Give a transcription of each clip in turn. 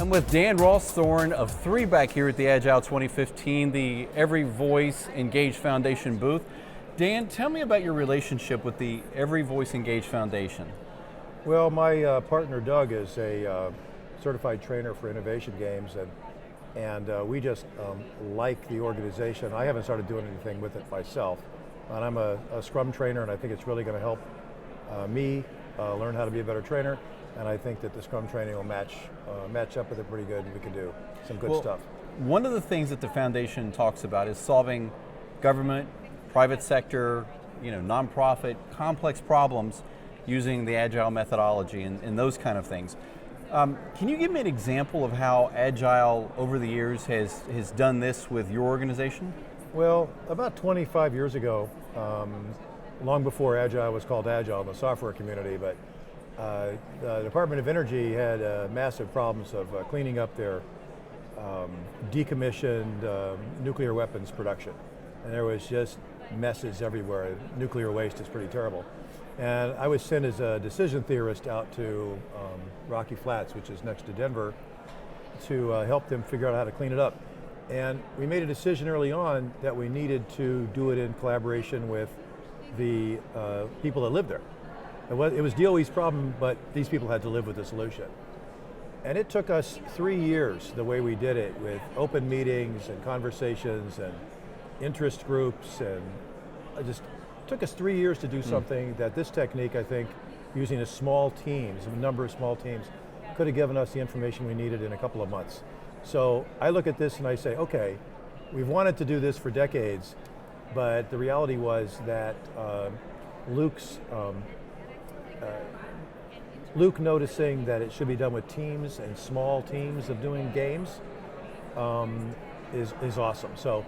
I'm with Dan Rawsthorne of 3 back here at the Agile 2015, the Every Voice Engage Foundation booth. Dan, tell me about your relationship with the Every Voice Engage Foundation. Well, my partner Doug is a certified trainer for innovation games, and we just like the organization. I haven't started doing anything with it myself, and I'm a Scrum trainer, and I think it's really going to help me learn how to be a better trainer. And I think that the Scrum training will match up with it pretty good, and we can do some good stuff. One of the things that the foundation talks about is solving government, private sector, nonprofit, complex problems using the Agile methodology and those kind of things. Can you give me an example of how Agile over the years has done this with your organization? Well, about 25 years ago, long before Agile was called Agile in the software community, but the Department of Energy had massive problems of cleaning up their decommissioned nuclear weapons production. And there was just messes everywhere. Nuclear waste is pretty terrible. And I was sent as a decision theorist out to Rocky Flats, which is next to Denver, to help them figure out how to clean it up. And we made a decision early on that we needed to do it in collaboration with the people that live there. It was DOE's problem, but these people had to live with the solution. And it took us 3 years the way we did it, with open meetings and conversations and interest groups, and it just took us 3 years to do something that this technique, I think, using a number of small teams, could have given us the information we needed in a couple of months. So I look at this and I say, okay, we've wanted to do this for decades, but the reality was that Luke noticing that it should be done with teams and small teams of doing games is awesome. So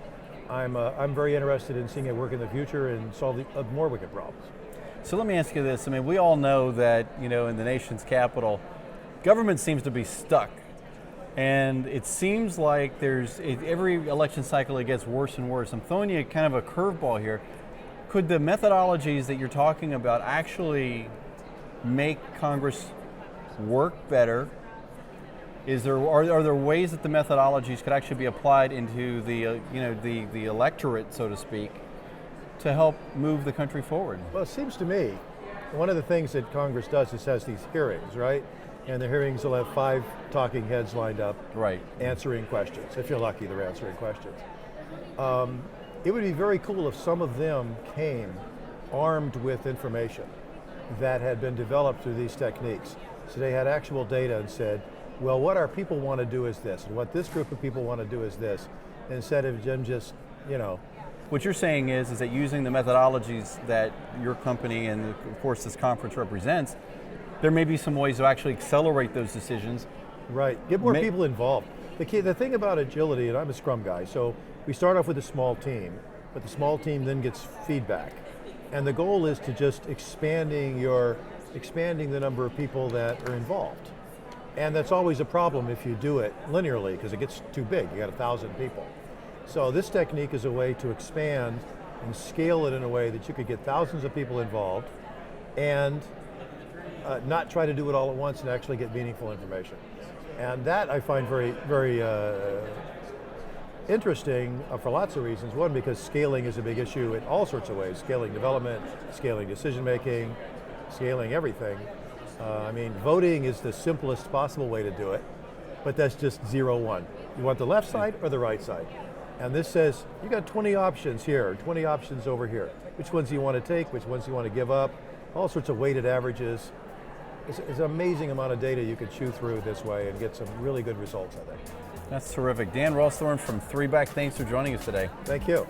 I'm very interested in seeing it work in the future and solve more wicked problems. So let me ask you this. I mean, we all know that, in the nation's capital, government seems to be stuck. And it seems like every election cycle it gets worse and worse. I'm throwing you kind of a curveball here. Could the methodologies that you're talking about actually make Congress work better? Are there ways that the methodologies could actually be applied into the electorate, so to speak, to help move the country forward? Well, it seems to me one of the things that Congress does is has these hearings, right? And the hearings will have 5 talking heads lined up, right, answering questions. If you're lucky, they're answering questions. It would be very cool if some of them came armed with information that had been developed through these techniques. So they had actual data and said, well, what our people want to do is this, and what this group of people want to do is this, instead of them just, What you're saying is that using the methodologies that your company and of course this conference represents, there may be some ways to actually accelerate those decisions. Right, get more people involved. The thing about agility, and I'm a Scrum guy, so we start off with a small team, but the small team then gets feedback. And the goal is to just expanding the number of people that are involved. And that's always a problem if you do it linearly, because it gets too big. You got 1,000 people. So this technique is a way to expand and scale it in a way that you could get thousands of people involved and not try to do it all at once and actually get meaningful information. And that I find very, very interesting for lots of reasons. One, because scaling is a big issue in all sorts of ways. Scaling development, scaling decision making, scaling everything. Voting is the simplest possible way to do it, but that's just 0-1. You want the left side or the right side? And this says, you got 20 options here, 20 options over here. Which ones do you want to take? Which ones do you want to give up? All sorts of weighted averages. It's an amazing amount of data you could chew through this way and get some really good results, I think. That's terrific. Dan Rawsthorne from 3 back, thanks for joining us today. Thank you.